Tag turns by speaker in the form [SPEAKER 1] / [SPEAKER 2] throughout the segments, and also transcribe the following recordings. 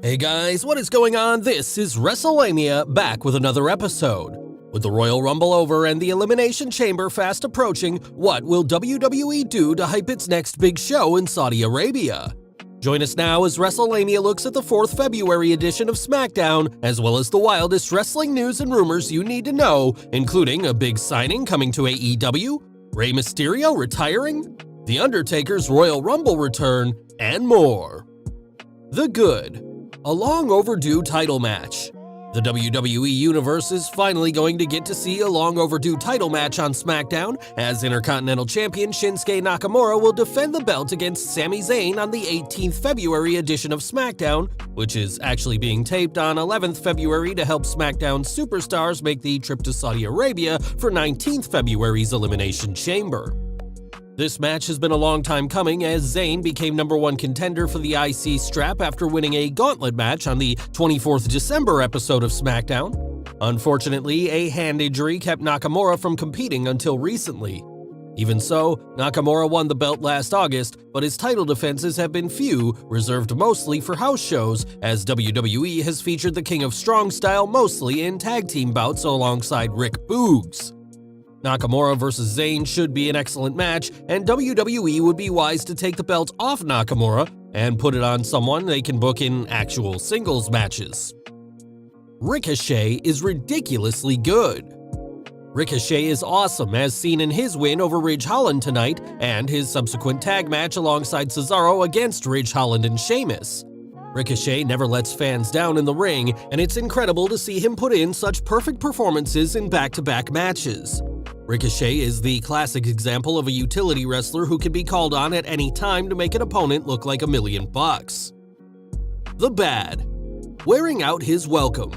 [SPEAKER 1] Hey guys, what is going on? This is Wrestlelamia, back with another episode. With the Royal Rumble over and the Elimination Chamber fast approaching, what will WWE do to hype its next big show in Saudi Arabia? Join us now as Wrestlelamia looks at the 4th February edition of Smackdown, as well as the wildest wrestling news and rumors you need to know, including a big signing coming to AEW, Rey Mysterio retiring, The Undertaker's Royal Rumble return, and more. The good. A long overdue title match. The WWE Universe is finally going to get to see a long overdue title match on SmackDown, as Intercontinental Champion Shinsuke Nakamura will defend the belt against Sami Zayn on the 18th February edition of SmackDown, which is actually being taped on 11th February to help SmackDown superstars make the trip to Saudi Arabia for 19th February's Elimination Chamber. This match has been a long time coming, as Zayn became #1 contender for the IC strap after winning a gauntlet match on the 24th December episode of SmackDown. Unfortunately, a hand injury kept Nakamura from competing until recently. Even so, Nakamura won the belt last August, but his title defenses have been few, reserved mostly for house shows, as WWE has featured the King of Strong Style mostly in tag team bouts alongside Rick Boogs. Nakamura vs. Zayn should be an excellent match, and WWE would be wise to take the belt off Nakamura and put it on someone they can book in actual singles matches. Ricochet is ridiculously good. Ricochet is awesome, as seen in his win over Ridge Holland tonight and his subsequent tag match alongside Cesaro against Ridge Holland and Sheamus. Ricochet never lets fans down in the ring, and it's incredible to see him put in such perfect performances in back-to-back matches. Ricochet is the classic example of a utility wrestler who can be called on at any time to make an opponent look like $1 million. The bad. Wearing out his welcome.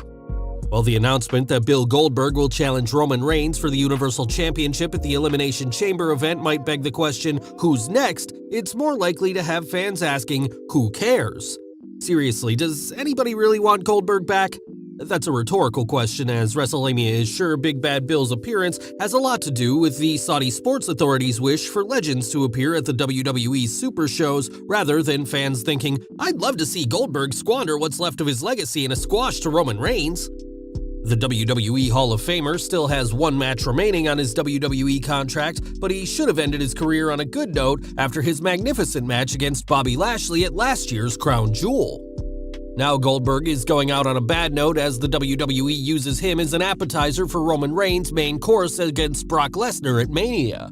[SPEAKER 1] While the announcement that Bill Goldberg will challenge Roman Reigns for the Universal Championship at the Elimination Chamber event might beg the question, who's next? It's more likely to have fans asking, who cares? Seriously, does anybody really want Goldberg back? That's a rhetorical question, as Wrestlelamia is sure Big Bad Bill's appearance has a lot to do with the Saudi Sports Authority's wish for legends to appear at the WWE Super Shows, rather than fans thinking, I'd love to see Goldberg squander what's left of his legacy in a squash to Roman Reigns. The WWE Hall of Famer still has one match remaining on his WWE contract, but he should have ended his career on a good note after his magnificent match against Bobby Lashley at last year's Crown Jewel. Now Goldberg is going out on a bad note, as the WWE uses him as an appetizer for Roman Reigns' main course against Brock Lesnar at Mania.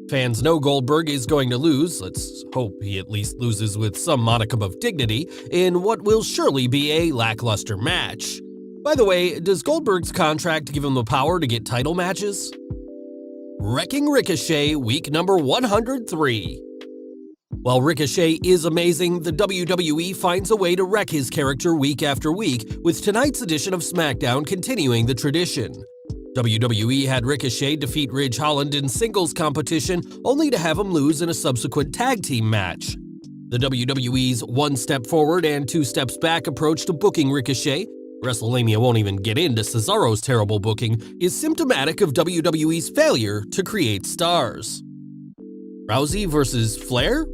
[SPEAKER 1] Fans know Goldberg is going to lose, let's hope he at least loses with some modicum of dignity, in what will surely be a lackluster match. By the way, does Goldberg's contract give him the power to get title matches? Wrecking Ricochet, week number 103. While Ricochet is amazing, the WWE finds a way to wreck his character week after week, with tonight's edition of SmackDown continuing the tradition. WWE had Ricochet defeat Ridge Holland in singles competition, only to have him lose in a subsequent tag team match. The WWE's one step forward and two steps back approach to booking Ricochet — Wrestlelamia won't even get into Cesaro's terrible booking — is symptomatic of WWE's failure to create stars. Rousey vs. Flair?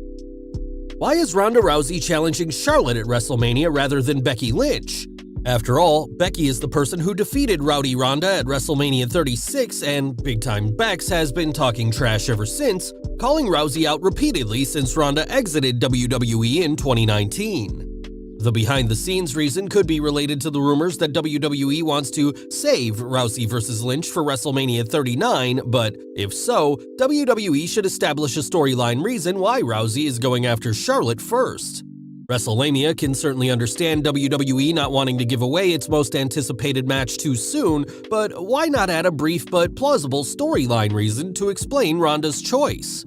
[SPEAKER 1] Why is Ronda Rousey challenging Charlotte at WrestleMania rather than Becky Lynch? After all, Becky is the person who defeated Rowdy Ronda at WrestleMania 36, and Big Time Bex has been talking trash ever since, calling Rousey out repeatedly since Ronda exited WWE in 2019. The behind-the-scenes reason could be related to the rumors that WWE wants to save Rousey vs. Lynch for WrestleMania 39, but if so, WWE should establish a storyline reason why Rousey is going after Charlotte first. Wrestlelamia can certainly understand WWE not wanting to give away its most anticipated match too soon, but why not add a brief but plausible storyline reason to explain Ronda's choice?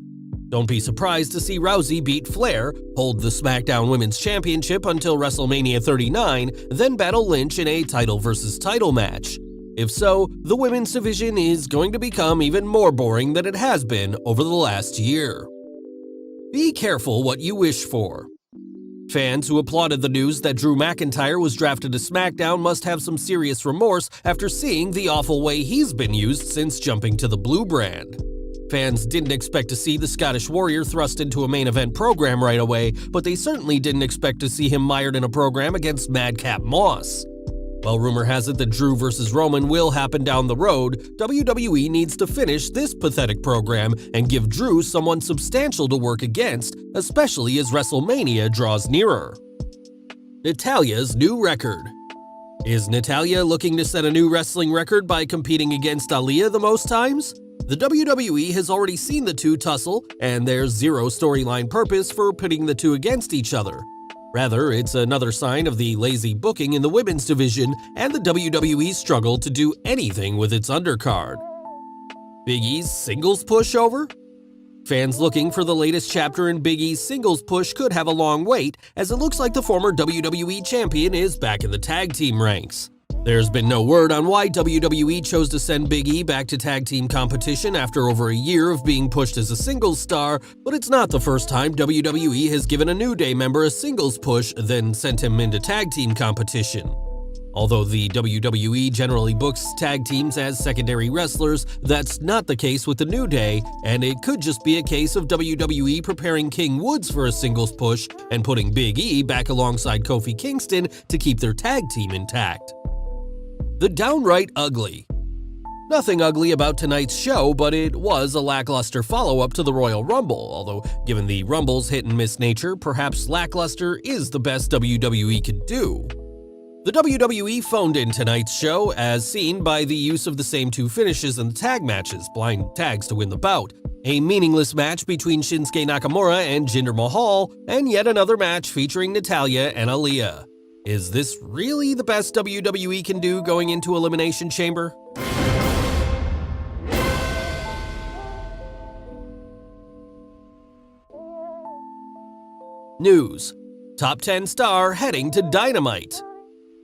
[SPEAKER 1] Don't be surprised to see Rousey beat Flair, hold the SmackDown Women's Championship until WrestleMania 39, then battle Lynch in a title versus title match. If so, the women's division is going to become even more boring than it has been over the last year. Be careful what you wish for. Fans who applauded the news that Drew McIntyre was drafted to SmackDown must have some serious remorse after seeing the awful way he's been used since jumping to the blue brand. Fans didn't expect to see the Scottish Warrior thrust into a main event program right away, but they certainly didn't expect to see him mired in a program against Madcap Moss. While rumor has it that Drew vs. Roman will happen down the road, WWE needs to finish this pathetic program and give Drew someone substantial to work against, especially as WrestleMania draws nearer. Natalya's new record. Is Natalya looking to set a new wrestling record by competing against Aaliyah the most times? The WWE has already seen the two tussle, and there's zero storyline purpose for pitting the two against each other. Rather, it's another sign of the lazy booking in the women's division and the WWE's struggle to do anything with its undercard. Big E's singles push over? Fans looking for the latest chapter in Big E's singles push could have a long wait, as it looks like the former WWE champion is back in the tag team ranks. There's been no word on why WWE chose to send Big E back to tag team competition after over a year of being pushed as a singles star, but it's not the first time WWE has given a New Day member a singles push, then sent him into tag team competition. Although the WWE generally books tag teams as secondary wrestlers, that's not the case with the New Day, and it could just be a case of WWE preparing King Woods for a singles push and putting Big E back alongside Kofi Kingston to keep their tag team intact. The Downright Ugly. Nothing ugly about tonight's show, but it was a lackluster follow-up to the Royal Rumble, although given the Rumble's hit-and-miss nature, perhaps lackluster is the best WWE could do. The WWE phoned in tonight's show, as seen by the use of the same two finishes in the tag matches, blind tags to win the bout, a meaningless match between Shinsuke Nakamura and Jinder Mahal, and yet another match featuring Natalya and Aaliyah. Is this really the best WWE can do going into Elimination Chamber? News. Top 10 star heading to Dynamite.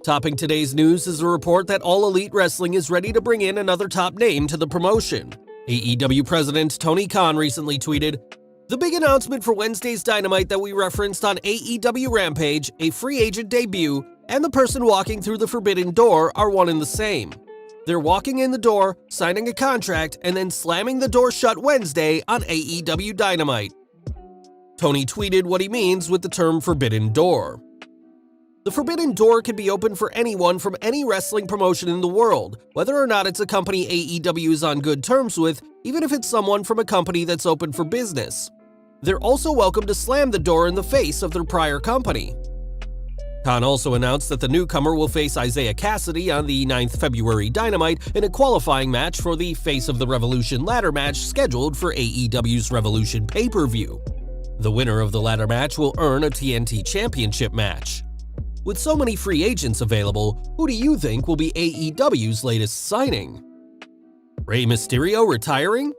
[SPEAKER 1] Topping today's news is a report that All Elite Wrestling is ready to bring in another top name to the promotion. AEW President Tony Khan recently tweeted, "The big announcement for Wednesday's Dynamite that we referenced on AEW Rampage, a free agent debut, and the person walking through the forbidden door are one and the same. They're walking in the door, signing a contract, and then slamming the door shut Wednesday on AEW Dynamite." Tony tweeted what he means with the term forbidden door. The forbidden door can be open for anyone from any wrestling promotion in the world, whether or not it's a company AEW is on good terms with, even if it's someone from a company that's open for business. They're also welcome to slam the door in the face of their prior company. Khan also announced that the newcomer will face Isaiah Cassidy on the 9th February Dynamite in a qualifying match for the Face of the Revolution ladder match scheduled for AEW's Revolution pay-per-view. The winner of the ladder match will earn a TNT Championship match. With so many free agents available, who do you think will be AEW's latest signing? Rey Mysterio retiring?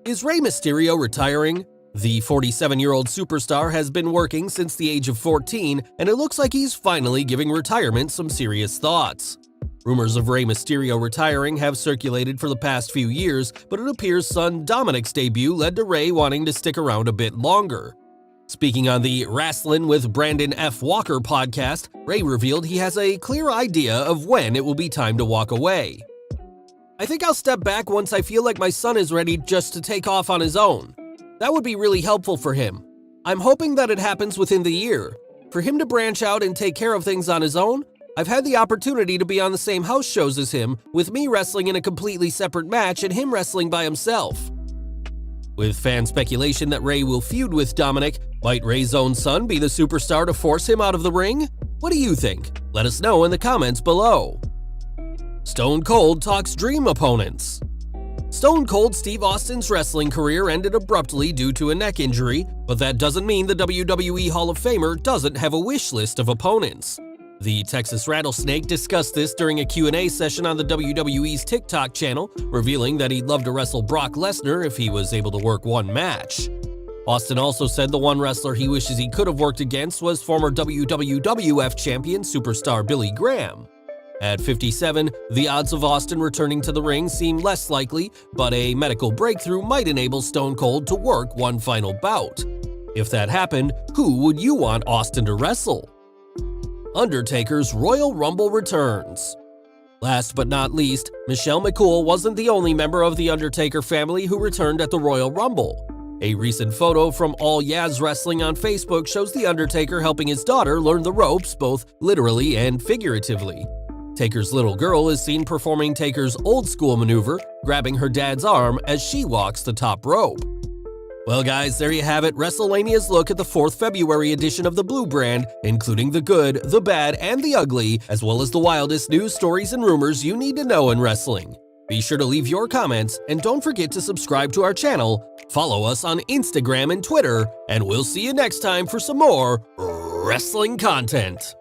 [SPEAKER 1] Is Rey Mysterio retiring? The 47-year-old superstar has been working since the age of 14, and it looks like he's finally giving retirement some serious thoughts. Rumors of Rey Mysterio retiring have circulated for the past few years, but it appears son Dominic's debut led to Rey wanting to stick around a bit longer. Speaking on the Wrastlin' with Brandon F. Walker podcast, Rey revealed he has a clear idea of when it will be time to walk away. "I think I'll step back once I feel like my son is ready just to take off on his own. That would be really helpful for him. I'm hoping that it happens within the year. For him to branch out and take care of things on his own, I've had the opportunity to be on the same house shows as him, with me wrestling in a completely separate match and him wrestling by himself." With fan speculation that Rey will feud with Dominic, might Rey's own son be the superstar to force him out of the ring? What do you think? Let us know in the comments below. Stone Cold talks dream opponents. Stone Cold Steve Austin's wrestling career ended abruptly due to a neck injury, but that doesn't mean the WWE Hall of Famer doesn't have a wish list of opponents. The Texas Rattlesnake discussed this during a Q&A session on the WWE's TikTok channel, revealing that he'd love to wrestle Brock Lesnar if he was able to work one match. Austin also said the one wrestler he wishes he could have worked against was former WWF champion superstar Billy Graham. At 57, the odds of Austin returning to the ring seem less likely, but a medical breakthrough might enable Stone Cold to work one final bout. If that happened, who would you want Austin to wrestle? Undertaker's Royal Rumble returns. Last but not least, Michelle McCool wasn't the only member of the Undertaker family who returned at the Royal Rumble. A recent photo from All Yaz Wrestling on Facebook shows The Undertaker helping his daughter learn the ropes both literally and figuratively. Taker's little girl is seen performing Taker's old-school maneuver, grabbing her dad's arm as she walks the top rope. Well guys, there you have it, WrestleLamia's look at the 4th February edition of the Blue brand, including the good, the bad, and the ugly, as well as the wildest news, stories, and rumors you need to know in wrestling. Be sure to leave your comments, and don't forget to subscribe to our channel, follow us on Instagram and Twitter, and we'll see you next time for some more wrestling content.